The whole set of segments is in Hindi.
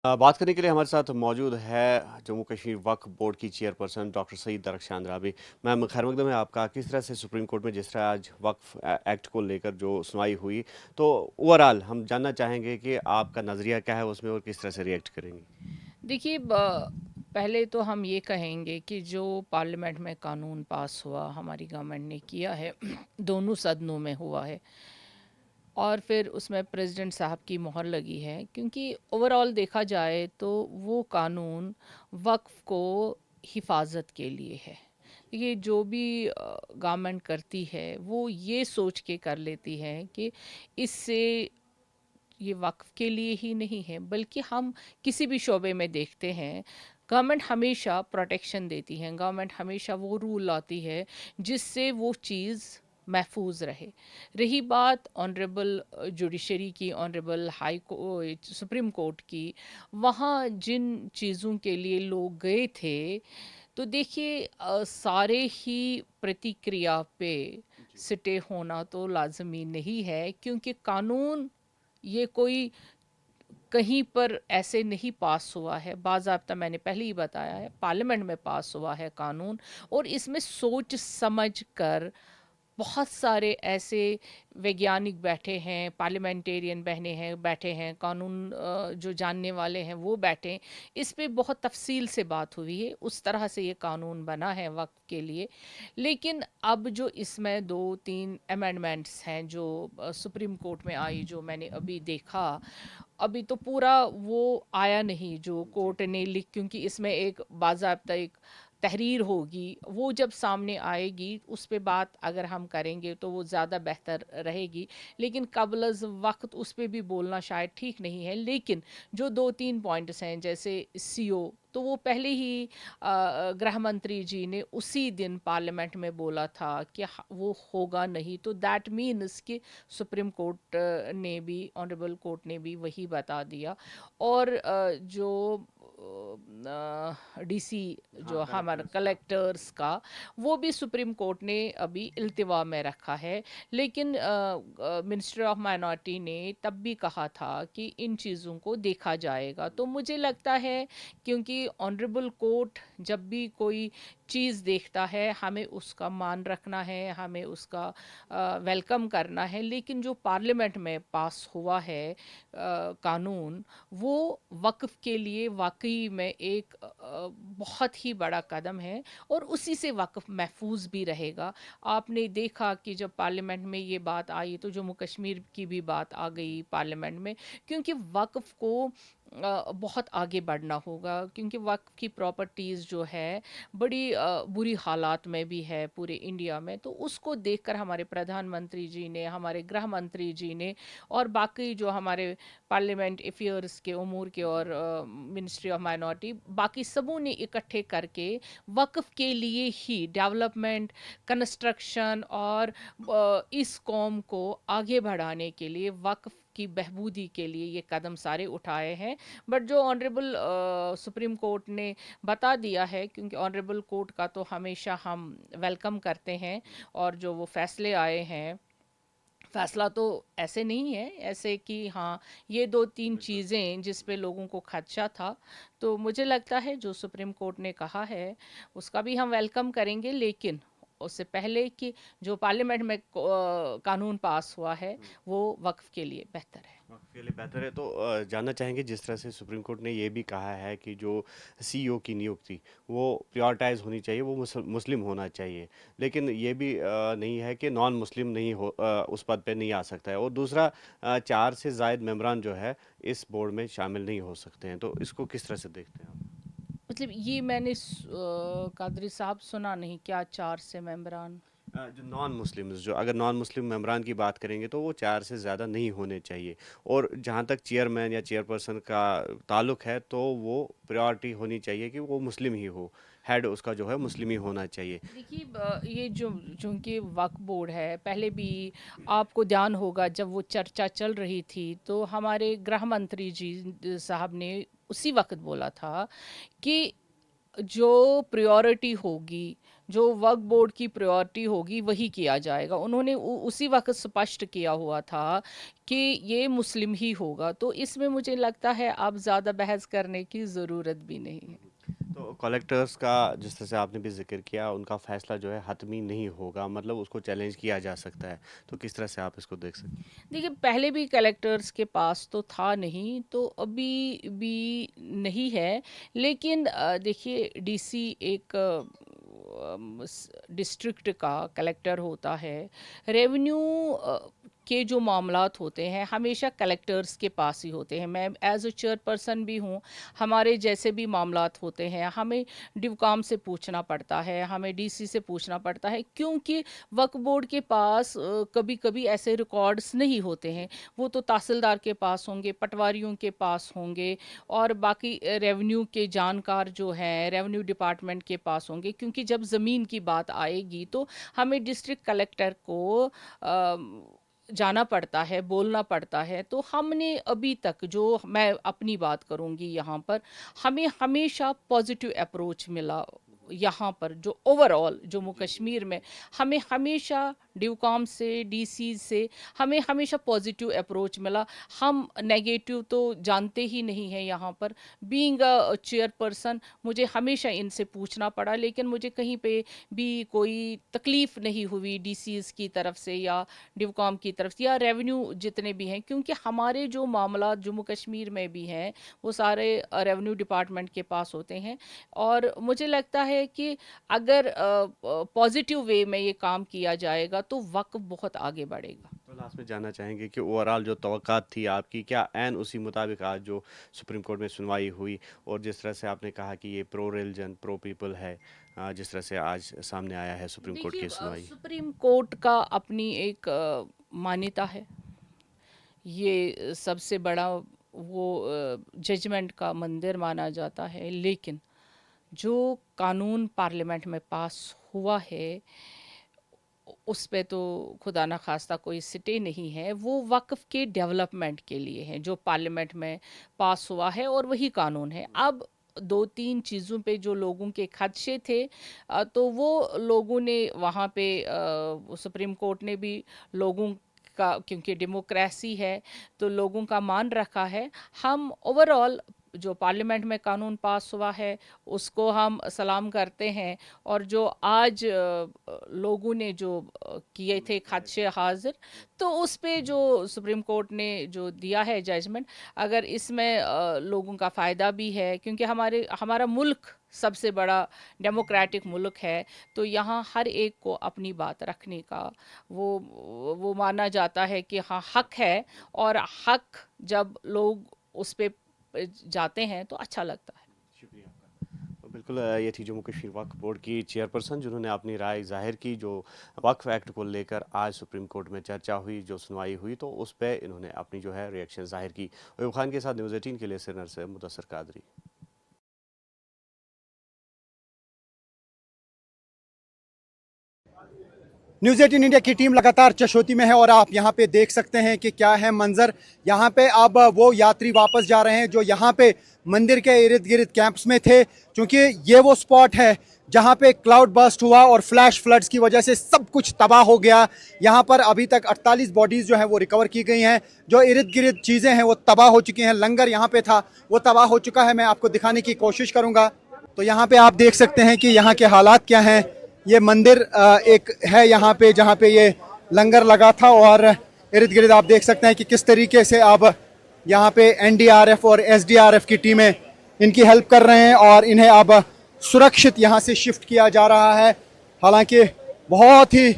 बात करने के लिए हमारे साथ मौजूद है जम्मू कश्मीर वक्फ बोर्ड की चेयरपर्सन डॉक्टर सईद दरख्शान राबी। मैम, खैर मकदम है आपका। किस तरह से सुप्रीम कोर्ट में जिस तरह आज वक्फ एक्ट को लेकर जो सुनवाई हुई, तो ओवरऑल हम जानना चाहेंगे कि आपका नज़रिया क्या है उसमें और किस तरह से रिएक्ट करेंगी। देखिए पहले तो हम ये कहेंगे कि जो पार्लियामेंट में कानून पास हुआ हमारी गवर्नमेंट ने किया है दोनों सदनों में हुआ है और फिर उसमें प्रेसिडेंट साहब की मोहर लगी है क्योंकि ओवरऑल देखा जाए तो वो कानून वक्फ को हिफाजत के लिए है। ये जो भी गवर्नमेंट करती है वो ये सोच के कर लेती है कि इससे ये वक्फ के लिए ही नहीं है बल्कि हम किसी भी शोबे में देखते हैं गवर्नमेंट हमेशा प्रोटेक्शन देती है, गवर्नमेंट हमेशा वो रूल लाती है जिससे वो चीज़ महफूज रहे। रही बात ऑनरेबल जुडिशरी की, ऑनरेबल हाई सुप्रीम कोर्ट की, वहाँ जिन चीज़ों के लिए लोग गए थे तो देखिए सारे ही प्रतिक्रिया पे सिटे होना तो लाजमी नहीं है क्योंकि कानून ये कोई कहीं पर ऐसे नहीं पास हुआ है, बाज़ाब्ता मैंने पहले ही बताया है पार्लियामेंट में पास हुआ है कानून। और इसमें सोच समझ कर बहुत सारे ऐसे वैज्ञानिक बैठे हैं, पार्लियामेंटेरियन बहने हैं बैठे हैं, कानून जो जानने वाले हैं वो बैठे हैं। इस पे बहुत तफसील से बात हुई है, उस तरह से ये कानून बना है वक्त के लिए। लेकिन अब जो इसमें दो तीन अमेंडमेंट्स हैं जो सुप्रीम कोर्ट में आई, जो मैंने अभी देखा, अभी तो पूरा वो आया नहीं जो कोर्ट ने लिख, क्योंकि इसमें एक बाज़ाब्ता एक तहरीर होगी, वो जब सामने आएगी उस पे बात अगर हम करेंगे तो वो ज़्यादा बेहतर रहेगी। लेकिन कबल वक्त उस पे भी बोलना शायद ठीक नहीं है। लेकिन जो दो तीन पॉइंट्स हैं जैसे सीओ, तो वो पहले ही गृह मंत्री जी ने उसी दिन पार्लियामेंट में बोला था कि वो होगा नहीं, तो दैट मीन्स कि सुप्रीम कोर्ट ने भी, ऑनरेबल कोर्ट ने भी वही बता दिया। और जो डीसी हाँ, जो हमारा कलेक्टर्स का। कलेक्टर्स का, वो भी सुप्रीम कोर्ट ने अभी इल्तिवा में रखा है। लेकिन मिनिस्टर ऑफ माइनॉरिटी ने तब भी कहा था कि इन चीज़ों को देखा जाएगा। तो मुझे लगता है क्योंकि ऑनरेबल कोर्ट जब भी कोई चीज़ देखता है हमें उसका मान रखना है, हमें उसका वेलकम करना है। लेकिन जो पार्लियामेंट में पास हुआ है कानून, वो वक्फ के लिए वाकई में एक बहुत ही बड़ा कदम है और उसी से वक्फ महफूज भी रहेगा। आपने देखा कि जब पार्लियामेंट में ये बात आई तो जम्मू कश्मीर की भी बात आ गई पार्लियामेंट में, क्योंकि वक्फ को बहुत आगे बढ़ना होगा, क्योंकि वक्फ की प्रॉपर्टीज़ जो है बड़ी बुरी हालात में भी है पूरे इंडिया में। तो उसको देखकर हमारे प्रधानमंत्री जी ने, हमारे गृह मंत्री जी ने और बाकी जो हमारे पार्लियामेंट अफेयर्स के उमूर के और मिनिस्ट्री ऑफ माइनॉरिटी, बाकी सबों ने इकट्ठे करके वक्फ के लिए ही डेवलपमेंट, कंस्ट्रक्शन और इस कौम को आगे बढ़ाने के लिए, वक्फ की बहबूदी के लिए ये कदम सारे उठाए हैं। बट जो ऑनरेबल सुप्रीम कोर्ट ने बता दिया है, क्योंकि ऑनरेबल कोर्ट का तो हमेशा हम वेलकम करते हैं, और जो वो फैसले आए हैं, फैसला तो ऐसे नहीं है ऐसे कि हाँ ये दो तीन बिल्कुल। चीज़ें जिस पे लोगों को खदशा था, तो मुझे लगता है जो सुप्रीम कोर्ट ने कहा है उसका भी हम वेलकम करेंगे। लेकिन उससे पहले कि जो पार्लियामेंट में कानून पास हुआ है वो वक्फ के लिए बेहतर है। आपके लिए बेहतर है तो जानना चाहेंगे जिस तरह से सुप्रीम कोर्ट ने ये भी कहा है कि जो सीईओ की नियुक्ति वो प्रायोरिटाइज होनी चाहिए, वो मुस्लिम होना चाहिए। लेकिन ये भी नहीं है कि नॉन मुस्लिम नहीं हो, उस पद पे नहीं आ सकता है। और दूसरा, 4 से ज़ायद मेंबरान जो है इस बोर्ड में शामिल नहीं हो सकते हैं। तो इसको किस तरह से देखते हैं आप? मतलब ये मैंने कादरी साहब सुना नहीं, क्या चार से मेंबरान? जो नॉन मुस्लिम्स, जो अगर नॉन मुस्लिम मेंबरान की बात करेंगे तो वो 4 से ज़्यादा नहीं होने चाहिए। और जहाँ तक चेयरमैन या चेयरपर्सन का ताल्लुक है तो वो प्रायोरिटी होनी चाहिए कि वो मुस्लिम ही हो, हेड उसका जो है मुस्लिम ही होना चाहिए। देखिए ये जो चूंकि वक्फ बोर्ड है, पहले भी आपको ध्यान होगा जब वो चर्चा चल रही थी तो हमारे गृह मंत्री जी साहब ने उसी वक्त बोला था कि जो प्रायोरिटी होगी, जो वक्फ बोर्ड की प्रायोरिटी होगी वही किया जाएगा। उन्होंने उसी वक्त स्पष्ट किया हुआ था कि ये मुस्लिम ही होगा, तो इसमें मुझे लगता है अब ज़्यादा बहस करने की ज़रूरत भी नहीं है। तो कलेक्टर्स का जिस तरह से आपने भी जिक्र किया, उनका फैसला जो है हतमी नहीं होगा, मतलब उसको चैलेंज किया जा सकता है, तो किस तरह से आप इसको देख सकते हैं? देखिए, पहले भी कलेक्टर्स के पास तो था नहीं, तो अभी भी नहीं है। लेकिन देखिए, डीसी एक डिस्ट्रिक्ट का कलेक्टर होता है। रेवेन्यू के जो मामलात होते हैं हमेशा कलेक्टर्स के पास ही होते हैं। मैं एज अ चेयरपर्सन भी हूँ, हमारे जैसे भी मामलात होते हैं हमें डिवकाम से पूछना पड़ता है, हमें डीसी से पूछना पड़ता है, क्योंकि वक्फ बोर्ड के पास कभी कभी ऐसे रिकॉर्ड्स नहीं होते हैं। वो तो तहसीलदार के पास होंगे, पटवारियों के पास होंगे, और बाकी रेवेन्यू के जानकार जो हैं रेवेन्यू डिपार्टमेंट के पास होंगे, क्योंकि जब ज़मीन की बात आएगी तो हमें डिस्ट्रिक्ट कलेक्टर को जाना पड़ता है, बोलना पड़ता है। तो हमने अभी तक, जो मैं अपनी बात करूंगी यहाँ पर, हमें हमेशा पॉजिटिव अप्रोच मिला यहाँ पर। जो ओवरऑल जम्मू कश्मीर में हमें हमेशा डिवकॉम से, डीसी से हमें हमेशा पॉजिटिव अप्रोच मिला। हम नेगेटिव तो जानते ही नहीं हैं यहाँ पर। बीइंग अ चेयरपर्सन मुझे हमेशा इनसे पूछना पड़ा, लेकिन मुझे कहीं पे भी कोई तकलीफ़ नहीं हुई डीसीज की तरफ से या डिवकॉम की तरफ से या रेवेन्यू जितने भी हैं, क्योंकि हमारे जो मामला जम्मू कश्मीर में भी हैं वो सारे रेवेन्यू डिपार्टमेंट के पास होते हैं। और मुझे लगता है कि अगर पॉजिटिव वे में ये काम किया जाएगा तो वक्त बहुत आगे बढ़ेगा। तो लास्ट में जानना चाहेंगे कि ओवरऑल जो तवक्कात थी आपकी, क्या एन उसी मुताबिक आज जो सुप्रीम कोर्ट में सुनवाई हुई, और जिस तरह से आपने कहा कि ये प्रो रिलीजन प्रो पीपल है, जिस तरह से आज सामने आया है सुप्रीम कोर्ट देखिए, की सुनवाई? सुप्रीम कोर्ट का अपनी एक मान्यता है। ये सबसे बड़ा वो जजमेंट का मंदिर माना जाता है। लेकिन जो कानून पार्लियामेंट में पास हुआ है उस पे तो खुदा ना खास्ता कोई सिटे नहीं है, वो वक्फ के डेवलपमेंट के लिए है जो पार्लियामेंट में पास हुआ है, और वही कानून है। अब दो तीन चीज़ों पे जो लोगों के खदशे थे, तो वो लोगों ने वहाँ पे सुप्रीम कोर्ट ने भी लोगों का, क्योंकि डेमोक्रेसी है तो लोगों का मान रखा है। हम ओवरऑल जो पार्लियामेंट में कानून पास हुआ है उसको हम सलाम करते हैं। और जो आज लोगों ने जो किए थे खदशे हाजिर, तो उस पे जो सुप्रीम कोर्ट ने जो दिया है जजमेंट, अगर इसमें लोगों का फ़ायदा भी है, क्योंकि हमारा मुल्क सबसे बड़ा डेमोक्रेटिक मुल्क है, तो यहाँ हर एक को अपनी बात रखने का वो माना जाता है कि हाँ हक है, और हक जब लोग उस पे जाते हैं तो अच्छा लगता है। शुक्रिया आपका। तो बिल्कुल ये थी जम्मू कश्मीर वक्फ बोर्ड की चेयरपर्सन, जिन्होंने अपनी राय जाहिर की। जो वक्फ एक्ट को लेकर आज सुप्रीम कोर्ट में चर्चा हुई, जो सुनवाई हुई, तो उस पर इन्होंने अपनी जो है रिएक्शन जाहिर की। अयूब खान के साथ न्यूज़ 18 के लिए सिरनर से मुदस्सर कादरी। न्यूज़ 18 इंडिया की टीम लगातार चशोती में है और आप यहाँ पे देख सकते हैं कि क्या है मंजर। यहाँ पे अब वो यात्री वापस जा रहे हैं जो यहाँ पे मंदिर के इर्द गिर्द कैंप्स में थे, क्योंकि ये वो स्पॉट है जहाँ पे क्लाउड बर्स्ट हुआ और फ्लैश फ्लड्स की वजह से सब कुछ तबाह हो गया। यहाँ पर अभी तक 48 बॉडीज जो है वो रिकवर की गई हैं। जो इर्द गिर्द चीज़ें हैं वो तबाह हो चुकी हैं। लंगर यहाँ पे था वो तबाह हो चुका है। मैं आपको दिखाने की कोशिश करूँगा। तो यहाँ पे आप देख सकते हैं कि यहाँ के हालात क्या हैं। ये मंदिर एक है यहाँ पे जहाँ पे ये लंगर लगा था, और इर्द गिर्द आप देख सकते हैं कि किस तरीके से अब यहाँ पे एनडीआरएफ और एसडीआरएफ की टीमें इनकी हेल्प कर रहे हैं और इन्हें अब सुरक्षित यहाँ से शिफ्ट किया जा रहा है। हालांकि बहुत ही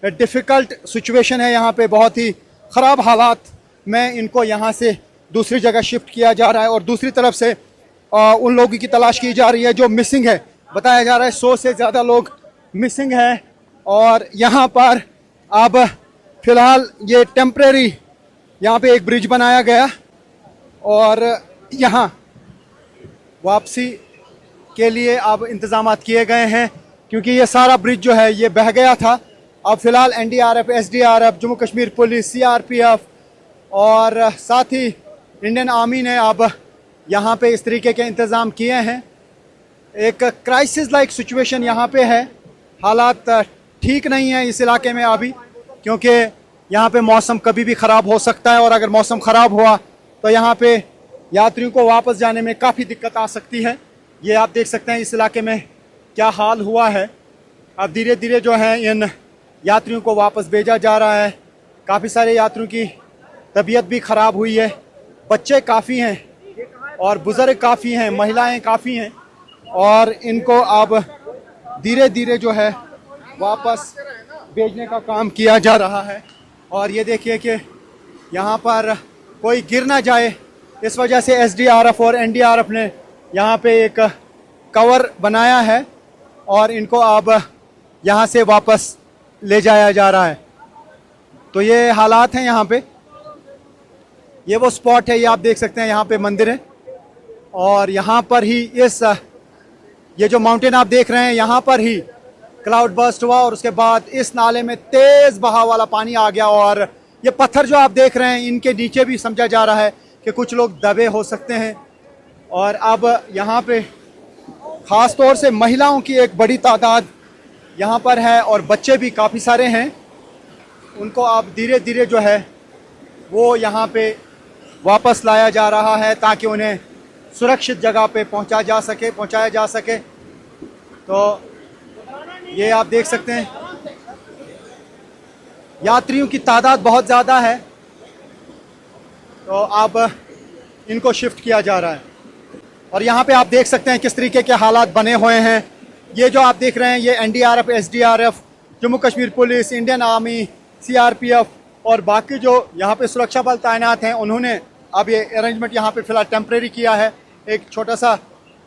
डिफ़िकल्ट सिचुएशन है यहाँ पे, बहुत ही ख़राब हालात में इनको यहाँ से दूसरी जगह शिफ्ट किया जा रहा है। और दूसरी तरफ से उन लोगों की तलाश की जा रही है जो मिसिंग है। बताया जा रहा है 100 से ज़्यादा लोग मिसिंग है। और यहाँ पर अब फिलहाल ये टेम्परेरी यहाँ पे एक ब्रिज बनाया गया और यहाँ वापसी के लिए अब इंतजाम किए गए हैं, क्योंकि ये सारा ब्रिज जो है ये बह गया था। अब फिलहाल NDRF, SDRF, Jammu Kashmir police, CRPF और साथ ही इंडियन आर्मी ने अब यहाँ पे इस तरीके के इंतज़ाम किए हैं। एक क्राइसिस लाइक सिचुएशन यहाँ पे है हालात ठीक नहीं है इस इलाके में अभी, क्योंकि यहाँ पे मौसम कभी भी ख़राब हो सकता है और अगर मौसम ख़राब हुआ तो यहाँ पे यात्रियों को वापस जाने में काफ़ी दिक्कत आ सकती है। ये आप देख सकते हैं इस इलाके में क्या हाल हुआ है। अब धीरे धीरे जो है इन यात्रियों को वापस भेजा जा रहा है। काफ़ी सारे यात्रियों की तबीयत भी ख़राब हुई है, बच्चे काफ़ी हैं और बुज़ुर्ग काफ़ी हैं, महिलाएं काफ़ी हैं और इनको अब धीरे धीरे जो है वापस भेजने का काम किया जा रहा है। और ये देखिए कि यहाँ पर कोई गिर ना जाए, इस वजह से एसडीआरएफ और एनडीआरएफ ने यहाँ पे एक कवर बनाया है और इनको अब यहाँ से वापस ले जाया जा रहा है। तो ये हालात हैं यहाँ पे। ये वो स्पॉट है, ये आप देख सकते हैं, यहाँ पे मंदिर है और यहाँ पर ही ये जो माउंटेन आप देख रहे हैं यहाँ पर ही क्लाउड बर्स्ट हुआ और उसके बाद इस नाले में तेज़ बहाव वाला पानी आ गया और ये पत्थर जो आप देख रहे हैं इनके नीचे भी समझा जा रहा है कि कुछ लोग दबे हो सकते हैं। और अब यहाँ पे ख़ास तौर से महिलाओं की एक बड़ी तादाद यहाँ पर है और बच्चे भी काफ़ी सारे हैं। उनको अब धीरे धीरे जो है वो यहाँ पे वापस लाया जा रहा है ताकि उन्हें सुरक्षित जगह पे पहुँचाया जा सके। तो ये आप देख सकते हैं यात्रियों की तादाद बहुत ज़्यादा है, तो अब इनको शिफ्ट किया जा रहा है। और यहाँ पे आप देख सकते हैं किस तरीके के हालात बने हुए हैं। ये जो आप देख रहे हैं ये NDRF, SDRF, Jammu Kashmir police, Indian army, CRPF और बाकी जो यहाँ पे सुरक्षा बल तैनात हैं, उन्होंने अब ये अरेंजमेंट यहाँ पे फ़िलहाल टेम्परेरी किया है। एक छोटा सा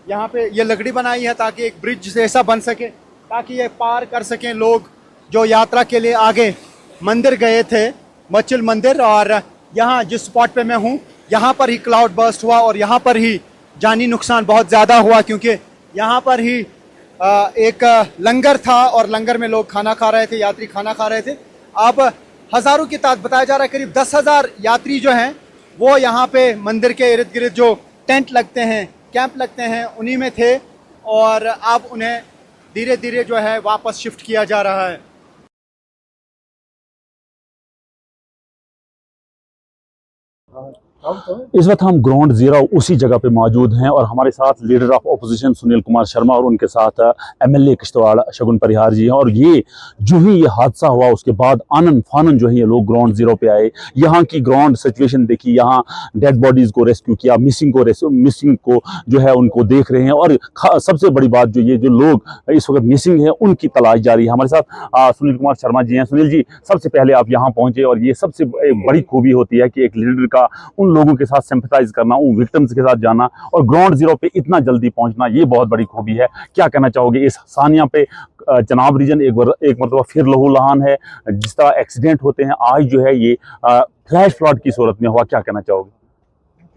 यहाँ पे ये लकड़ी बनाई है ताकि एक ब्रिज जैसा बन सके, ताकि ये पार कर सकें लोग जो यात्रा के लिए आगे मंदिर गए थे, मच्चिल मंदिर। और यहाँ जिस स्पॉट पे मैं हूँ यहाँ पर ही क्लाउड बर्स्ट हुआ और यहाँ पर ही जानी नुकसान बहुत ज़्यादा हुआ, क्योंकि यहाँ पर ही एक लंगर था और लंगर में लोग खाना खा रहे थे, यात्री खाना खा रहे थे। अब हज़ारों की तादाद बताया जा रहा है, करीब 10,000 यात्री जो हैं वो यहाँ पे मंदिर के इर्द गिर्द जो टेंट लगते हैं, कैंप लगते हैं, उन्हीं में थे और अब उन्हें धीरे धीरे जो है वापस शिफ्ट किया जा रहा है। इस वक्त हम ग्राउंड जीरो उसी जगह पे मौजूद हैं और हमारे साथ leader of opposition Sunil Kumar Sharma और उनके साथ एमएलए किश्तवाड़ शगुन परिहार जी हैं। और ये जो ही ये हादसा हुआ उसके बाद आनन फानन जो है ये लोग ग्राउंड जीरो पे आए, यहाँ की ग्राउंड सिचुएशन देखी, यहाँ डेड बॉडीज को रेस्क्यू किया, मिसिंग को जो है उनको देख रहे हैं। और सबसे बड़ी बात जो ये जो लोग इस वक्त मिसिंग है उनकी तलाश जारी है। हमारे साथ सुनील कुमार शर्मा जी हैं। सुनील जी, सबसे पहले आप यहाँ पहुँचे और ये सबसे बड़ी खूबी होती है कि एक लीडर का उन लोगों के साथ सिंपैथाइज करना, उन विक्टिम्स के साथ जाना और ग्राउंड जीरो पे इतना जल्दी पहुंचना, ये बहुत बड़ी खूबी है। क्या कहना चाहोगे इस सानिया पे? चनाब रीजन एक मतलब फिर लहूलुहान है, जिस तरह एक्सीडेंट होते हैं आज जो है ये फ्लैश फ्लड की सूरत में हुआ, क्या कहना चाहोगे?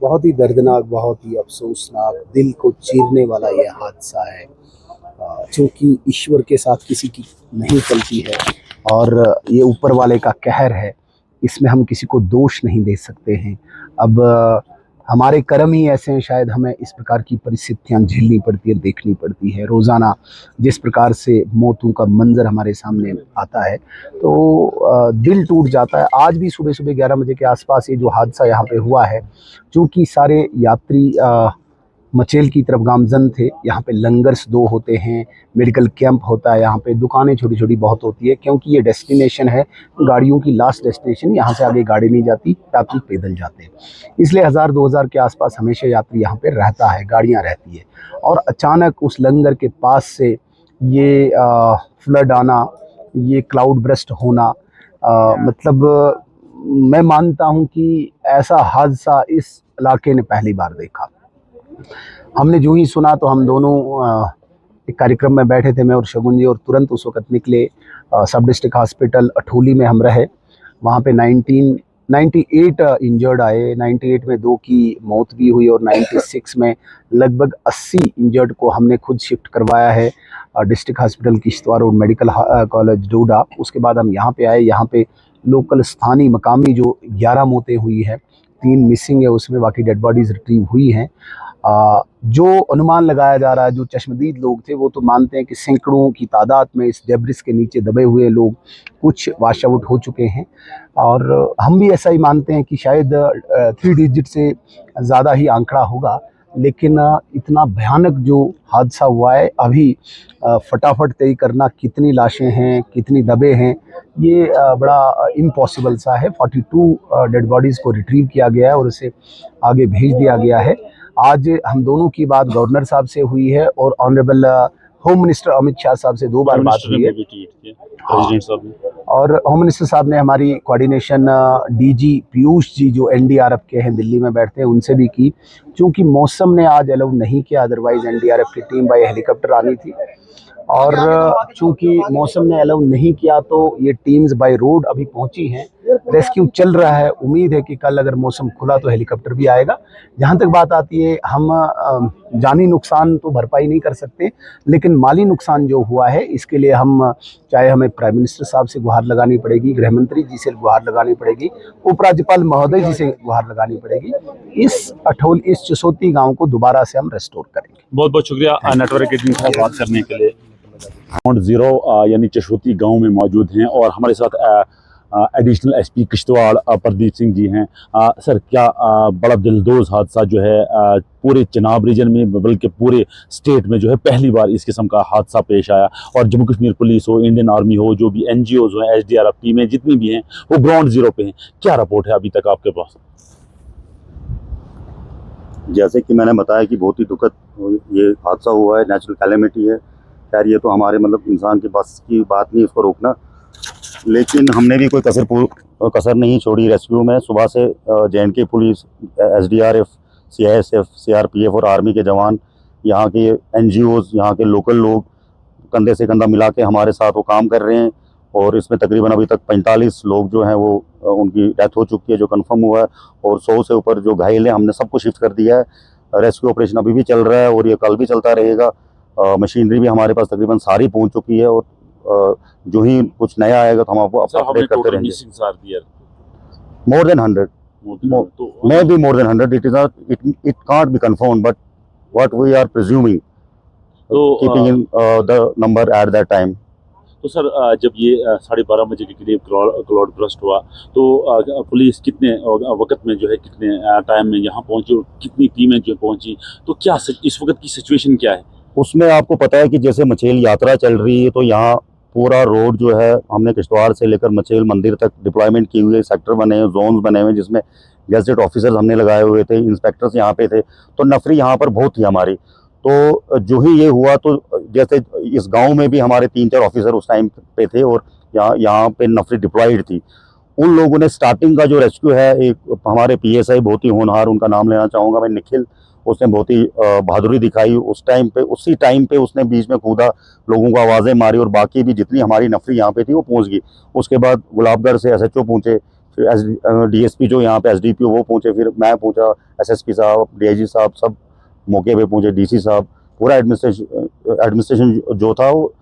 बहुत ही दर्दनाक, बहुत ही अफसोसनाक, दिल को चीरने वाला ये हादसा है, क्योंकि ईश्वर के साथ किसी की नहीं चलती है और ये ऊपर वाले का कहर है, इसमें हम किसी को दोष नहीं दे सकते हैं। अब हमारे कर्म ही ऐसे हैं, शायद हमें इस प्रकार की परिस्थितियां झेलनी पड़ती है, देखनी पड़ती है। रोज़ाना जिस प्रकार से मौतों का मंजर हमारे सामने आता है तो दिल टूट जाता है। आज भी सुबह सुबह 11 बजे के आसपास ये जो हादसा यहाँ पे हुआ है, चूँकि सारे यात्री मचेल की तरफ गामजन थे, यहाँ पे लंगर्स 2 होते हैं, मेडिकल कैंप होता है, यहाँ पे दुकानें छोटी छोटी बहुत होती है, क्योंकि ये डेस्टिनेशन है गाड़ियों की लास्ट डेस्टिनेशन, यहाँ से आगे गाड़ी नहीं जाती, यात्री पैदल जाते हैं, इसलिए 1000-2000 के आसपास हमेशा यात्री यहाँ पे रहता है, गाड़ियाँ रहती है। और अचानक उस लंगर के पास से ये फ्लड आना, ये क्लाउड ब्रस्ट होना, मतलब मैं मानता हूँ कि ऐसा हादसा इस इलाके ने पहली बार देखा। हमने जो ही सुना तो हम दोनों एक कार्यक्रम में बैठे थे, मैं और शगुन जी, और तुरंत उस वक़्त निकले। सब डिस्ट्रिक्ट हॉस्पिटल अठोली में हम रहे, वहाँ पे 98 इंजर्ड आए, 98 में 2 की मौत भी हुई और 96 में लगभग 80 इंजर्ड को हमने खुद शिफ्ट करवाया है डिस्ट्रिक्ट हॉस्पिटल किश्तवाड़ और मेडिकल कॉलेज डोडा। उसके बाद हम यहाँ पे आए, यहाँ पे लोकल स्थानीय मकामी जो 11 मौतें हुई है, 3 मिसिंग है उसमें, बाकी डेड बॉडीज रिट्रीव हुई हैं। जो अनुमान लगाया जा रहा है, जो चश्मदीद लोग थे वो तो मानते हैं कि सैकड़ों की तादाद में इस डेब्रिस के नीचे दबे हुए लोग कुछ वाश आउट हो चुके हैं, और हम भी ऐसा ही मानते हैं कि शायद 3 डिजिट से ज़्यादा ही आंकड़ा होगा। लेकिन इतना भयानक जो हादसा हुआ है, अभी फटाफट तय करना कितनी लाशें हैं, कितनी दबे हैं, ये बड़ा इम्पॉसिबल सा है। 42 डेड बॉडीज़ को रिट्रीव किया गया है और उसे आगे भेज दिया गया है। आज हम दोनों की बात गवर्नर साहब से हुई है और honourable home minister Amit Shah साहब से 2 बार बात हुई है, और होम मिनिस्टर साहब ने हमारी कोऑर्डिनेशन डीजी पीयूष जी जो एनडीआरएफ के हैं, दिल्ली में बैठते हैं, उनसे भी की। क्योंकि मौसम ने आज अलाउ नहीं किया, अदरवाइज एनडीआरएफ की टीम बाय हेलीकॉप्टर आनी थी, और चूंकि मौसम ने अलाउ नहीं किया तो ये टीम्स बाय रोड अभी पहुंची हैं। रेस्क्यू चल रहा है, उम्मीद है कि कल अगर मौसम खुला तो हेलीकॉप्टर भी आएगा। जहां तक बात आती है, हम जानी नुकसान तो भरपाई नहीं कर सकते, लेकिन माली नुकसान जो हुआ है इसके लिए हम चाहे हमें प्राइम मिनिस्टर साहब से गुहार लगानी पड़ेगी, गृह मंत्री जी से गुहार लगानी पड़ेगी, उपराज्यपाल महोदय जी से गुहार लगानी पड़ेगी, इस चसोती गाँव को दोबारा से हम रेस्टोर करेंगे। बहुत बहुत शुक्रिया नेटवर्क के टीम से बात करने के लिए। ग्राउंड जीरो यानी चशोती गांव में मौजूद हैं और हमारे साथ एडिशनल एसपी किश्तवाड़ प्रदीप सिंह जी हैं। सर, क्या बड़ा दिलदोज हादसा जो है पूरे चिनाब रीजन में बल्कि पूरे स्टेट में जो है पहली बार इस किस्म का हादसा पेश आया, और जम्मू कश्मीर पुलिस हो, इंडियन आर्मी हो, जो भी NGOs हो, SDRF टीमें जितनी भी हैं वो ग्राउंड जीरो पे हैं। क्या रिपोर्ट है अभी तक आपके पास? जैसे कि मैंने बताया कि बहुत ही दुखद ये हादसा हुआ है, नेचुरल कैलेमिटी है। खैर ये तो हमारे मतलब इंसान के बस की बात नहीं इसको रोकना, लेकिन हमने भी कोई कसर नहीं छोड़ी रेस्क्यू में। सुबह से JNK police, SDRF, CISF, CRPF और आर्मी के जवान, यहाँ के NGOs, यहाँ के लोकल लोग कंधे से कंधा मिला के हमारे साथ वो काम कर रहे हैं, और इसमें तकरीबन अभी तक 45 लोग जो हैं वो उनकी डेथ हो चुकी है जो कंफर्म हुआ है, और 100 से ऊपर जो घायल हैं हमने सबको शिफ्ट कर दिया है। रेस्क्यू ऑपरेशन अभी भी चल रहा है और ये कल भी चलता रहेगा। मशीनरी भी हमारे पास तकरीबन सारी पहुंच चुकी है, और जो ही कुछ नया आएगा तो हम आपको अपडेट करते रहेंगे। More than 100, may be more than 100, it can't be confirm, but what we are presuming, keeping in the number at that time. तो सर, जब ये 12:30 बजे के करीब क्लाउड बर्स्ट हुआ तो पुलिस कितने वक्त में जो है, कितने टाइम में यहाँ पहुंची, कितनी टीमें जो पहुंची, तो क्या इस वक्त की सिचुएशन क्या है? उसमें आपको पता है कि जैसे मचेल यात्रा चल रही है तो यहाँ पूरा रोड जो है हमने किश्तवाड़ से लेकर मचेल मंदिर तक डिप्लॉयमेंट की हुई है, सेक्टर बने हैं, जोन्स बने हुए हैं, जिसमें गैजेट ऑफिसर्स हमने लगाए हुए थे, इंस्पेक्टर्स यहाँ पे थे, तो नफरी यहाँ पर बहुत थी हमारी। तो जो ही ये हुआ तो जैसे इस गांव में भी हमारे 3-4 ऑफिसर उस टाइम पे थे और यहाँ पे नफरी डिप्लॉयड थी। उन लोगों ने स्टार्टिंग का जो रेस्क्यू है, एक हमारे PSI बहुत ही होनहार, उनका नाम लेना चाहूँगा मैं, निखिल, उसने बहुत ही बहादुरी दिखाई उस टाइम पे। उसी टाइम पे उसने बीच में कूदा, लोगों को आवाज़ें मारी, और बाकी भी जितनी हमारी नफरी यहाँ पे थी वो पहुँच गई। उसके बाद गुलाबगढ़ से SHO पहुँचे, फिर DSP जो यहाँ पे SDPO वो पहुँचे, फिर मैं पहुँचा, SSP साहब, DIG साहब सब मौके पे पहुँचे, DC साहब, पूरा एडमिनिस्ट्रेशन जो था वो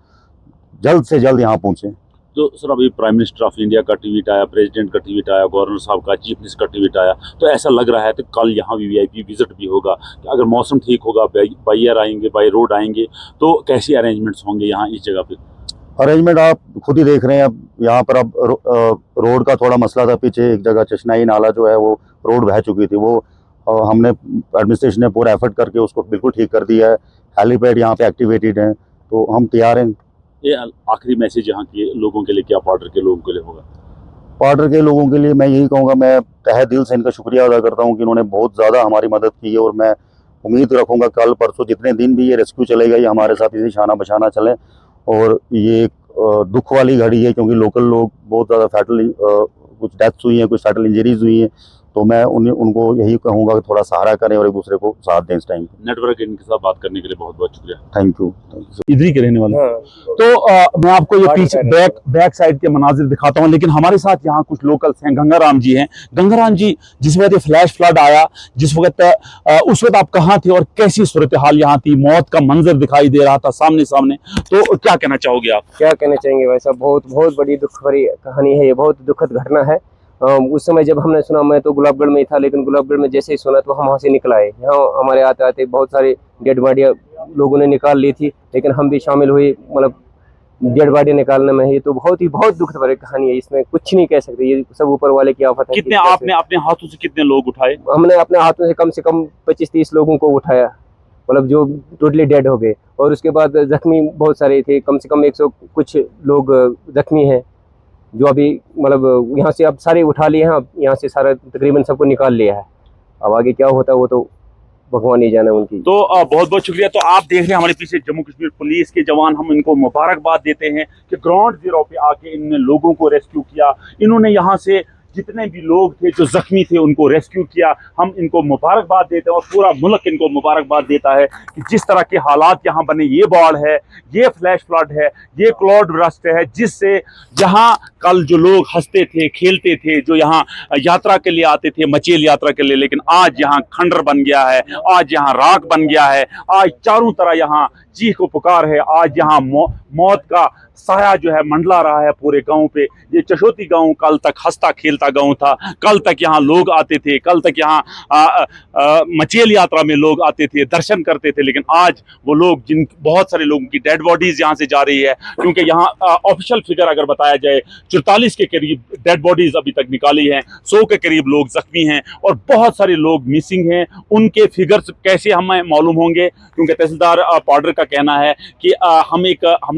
जल्द से जल्द यहाँ पहुँचे। तो सर, अभी प्राइम मिनिस्टर ऑफ इंडिया का ट्वीट आया, प्रेसिडेंट का ट्वीट आया, गवर्नर साहब का, चीफ मिनिस्टर का ट्वीट आया, तो ऐसा लग रहा है कि कल यहाँ VIP विजिट भी होगा। अगर मौसम ठीक होगा, बाई एयर आएंगे, बाई रोड आएंगे, तो कैसे अरेंजमेंट्स होंगे यहाँ इस जगह पे? अरेंजमेंट आप खुद ही देख रहे हैं। अब यहाँ पर अब रोड का थोड़ा मसला था, पीछे एक जगह चशनाई नाला जो है वो रोड बह चुकी थी, वो हमने एडमिनिस्ट्रेशन ने पूरा एफर्ट करके उसको बिल्कुल ठीक कर दिया है। हेलीपैड यहाँ पे एक्टिवेटेड है, तो हम तैयार हैं। ये आखिरी मैसेज यहाँ के लोगों के लिए क्या बॉर्डर के लोगों के लिए होगा? बॉर्डर के लोगों के लिए मैं यही कहूँगा, मैं तहे दिल से इनका शुक्रिया अदा करता हूँ कि इन्होंने बहुत ज़्यादा हमारी मदद की है, और मैं उम्मीद रखूँगा कल परसों जितने दिन भी ये रेस्क्यू चलेगा ये हमारे साथ इसी शाना बशाना चलें। और ये दुख वाली घड़ी है क्योंकि लोकल लोग बहुत ज़्यादा फैटल, कुछ डेथ्स हुई हैं, कुछ फैटल इंजरीज हुई हैं, तो मैं उनको यही कहूँगा कि थोड़ा सहारा करें और एक दूसरे को साथ दें इस टाइम। नेटवर्क इनके साथ बात करने के लिए बहुत बहुत शुक्रिया। Thank you. इधर ही के रहने वाले। तो मैं आपको ये पीछे बैक साइड के मनाजिर दिखाता हूँ, लेकिन हमारे साथ यहाँ कुछ लोकल्स हैं। गंगाराम जी हैं। गंगाराम जी, जिस वक्त फ्लैश फ्लड आया, जिस वक्त उस वक्त आप कहाँ थे और कैसी सूरत हाल यहाँ थी? मौत का मंजर दिखाई दे रहा था सामने सामने, तो क्या कहना चाहोगे आप? क्या कहना चाहेंगे भाई साहब, बहुत बहुत बड़ी दुख भरी कहानी है ये, बहुत दुखद घटना है। उस समय जब हमने सुना, मैं तो गुलाबगढ़ में ही था, लेकिन गुलाबगढ़ में जैसे ही सुना तो हम वहाँ से निकल आए। यहाँ हमारे आते आते बहुत सारे डेड बॉडियाँ लोगों ने निकाल ली थी, लेकिन हम भी शामिल हुए मतलब डेड बॉडी निकालने में। ये तो बहुत दुख भरी कहानी है, इसमें कुछ नहीं कह सकते, ये सब ऊपर वाले की आफत है। कितने आपने अपने हाथों से कितने लोग उठाए? हमने अपने हाथों से कम 25-30 लोगों को उठाया, मतलब जो टोटली डेड हो गए। और उसके बाद जख्मी बहुत सारे थे, कम से कम 100 कुछ लोग जख्मी हैं, जो अभी मतलब यहाँ से अब सारे उठा लिए हैं। अब यहाँ से सारा तकरीबन सबको निकाल लिया है। अब आगे क्या होता है वो तो भगवान ही जाने उनकी। तो बहुत बहुत शुक्रिया। तो आप देख रहे हैं हमारे पीछे जम्मू कश्मीर पुलिस के जवान, हम इनको मुबारकबाद देते हैं कि ग्राउंड जीरो पे आके इन्होंने लोगों को रेस्क्यू किया। इन्होंने यहाँ से जितने भी लोग थे जो जख्मी थे उनको रेस्क्यू किया। हम इनको मुबारकबाद देते हैं और पूरा मुल्क इनको मुबारकबाद देता है कि जिस तरह के हालात यहाँ बने, ये बाढ़ है, ये फ्लैश फ्लड है, ये क्लाउड बर्स्ट है, जिससे जहाँ कल जो लोग हंसते थे, खेलते थे, जो यहाँ यात्रा के लिए आते थे, मचेल यात्रा के लिए, लेकिन आज यहाँ खंडर बन गया है, आज यहाँ राख बन गया है, आज चारों तरह यहाँ चीख को पुकार है, आज यहाँ मौत का साया जो है मंडला रहा है पूरे गांव पे। ये चशोती गांव कल तक हंसता खेलता गांव था, कल तक यहाँ लोग आते थे, कल तक यहाँ मचेल यात्रा में लोग आते थे, दर्शन करते थे, लेकिन आज वो लोग जिन बहुत सारे लोगों की डेड बॉडीज यहाँ से जा रही है, क्योंकि यहाँ ऑफिशियल फिगर अगर बताया जाए 44 के करीब डेड बॉडीज अभी तक निकाली हैं, 100 के करीब लोग जख्मी हैं और बहुत सारे लोग मिसिंग हैं। उनके फिगर्स कैसे हमें मालूम होंगे, क्योंकि तहसीलदार पाउडर का कहना है कि हमने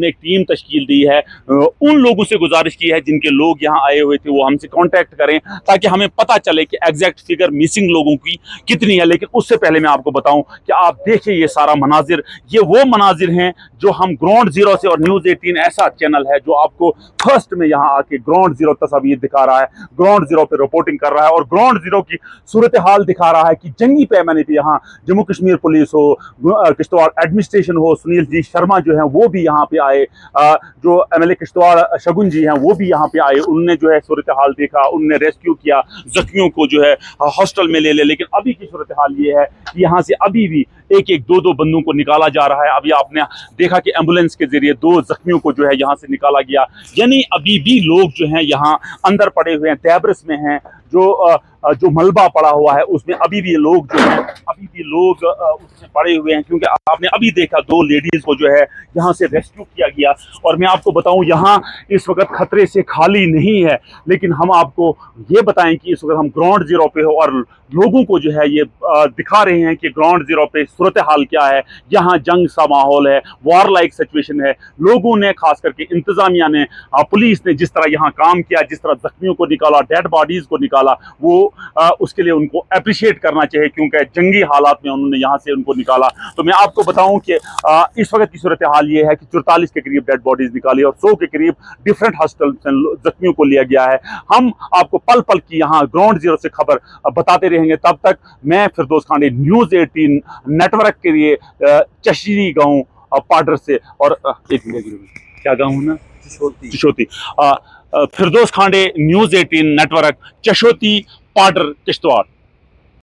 एक टीम तश्कील दी है। उन लोगों से गुजारिश की है जिनके लोग यहाँ आए हुए थे, वो हमसे कांटेक्ट करें ताकि हमें पता चले कि एग्जैक्ट फिगर मिसिंग लोगों की कितनी है। लेकिन उससे पहले मैं आपको बताऊं कि आप देखिए ये सारा मनाजिर, ये वो मनाजिर हैं जो हम ग्राउंड जीरो से, और न्यूज़ 18 ऐसा चैनल है जो आपको फर्स्ट में यहाँ आके ग्राउंड जीरो तस्वीर दिखा रहा है, ग्राउंड जीरो पे रिपोर्टिंग कर रहा है और ग्राउंड जीरो की सूरत हाल दिखा रहा है कि जंगी पैमाने पे यहाँ जम्मू कश्मीर पुलिस हो, किश्तवाड़ एडमिनिस्ट्रेशन हो, सुनील जी शर्मा जो हैं वो भी यहाँ पे आए, जो MLA किश्तवाड़ शगुन जी हैं वो भी यहाँ पे आए। उन्होंने जो है सूरत हाल देखा, उन्होंने रेस्क्यू किया, जख्मियों को जो है हॉस्टल में ले लेकिन अभी की सूरत हाल ये है कि यहाँ से अभी भी एक दो बंदों को निकाला जा रहा है। अभी आपने देखा कि एम्बुलेंस के जरिए 2 जख्मियों को जो है यहाँ से निकाला गया, यानी अभी भी लोग जो हैं यहाँ अंदर पड़े हुए हैं, तैबरस में हैं, जो मलबा पड़ा हुआ है उसमें अभी भी लोग जो हैं उसमें पड़े हुए हैं, क्योंकि आपने अभी देखा 2 लेडीज को जो है यहाँ से रेस्क्यू किया गया। और मैं आपको बताऊं यहाँ इस वक्त खतरे से खाली नहीं है, लेकिन हम आपको ये बताएं कि इस वक्त हम ग्राउंड जीरो पे हो और लोगों को जो है ये दिखा रहे हैं कि ग्राउंड जीरो पे सूरत हाल क्या है। यहाँ जंग सा माहौल है, वॉर लाइक सिचुएशन है। लोगों ने, खास करके इंतजामिया ने, पुलिस ने जिस तरह यहाँ काम किया, जिस तरह जख्मियों को निकाला, डेड बॉडीज को निकाला, वो उसके लिए उनको अप्रिशिएट करना चाहिए, क्योंकि जंगी हालात में उन्होंने यहाँ से उनको निकाला। तो मैं आपको बताऊं कि इस वक्त की सूरत हाल ये है कि 44 के करीब डेड बॉडीज निकाली और 100 के करीब डिफरेंट हॉस्टल से जख्मियों को लिया गया है। हम आपको पल पल की यहाँ ग्राउंड जीरो से खबर बताते रहेंगे। तब तक मैं फिरदौस खांडे न्यूज़ 18 नेटवर्क के लिए चशीरी गाँव पाडर से, और क्या गाँव है ना, चशोती, फिरदौस खांडे न्यूज़ 18 नेटवर्क, चशोती, पाडर, किश्तवाड़।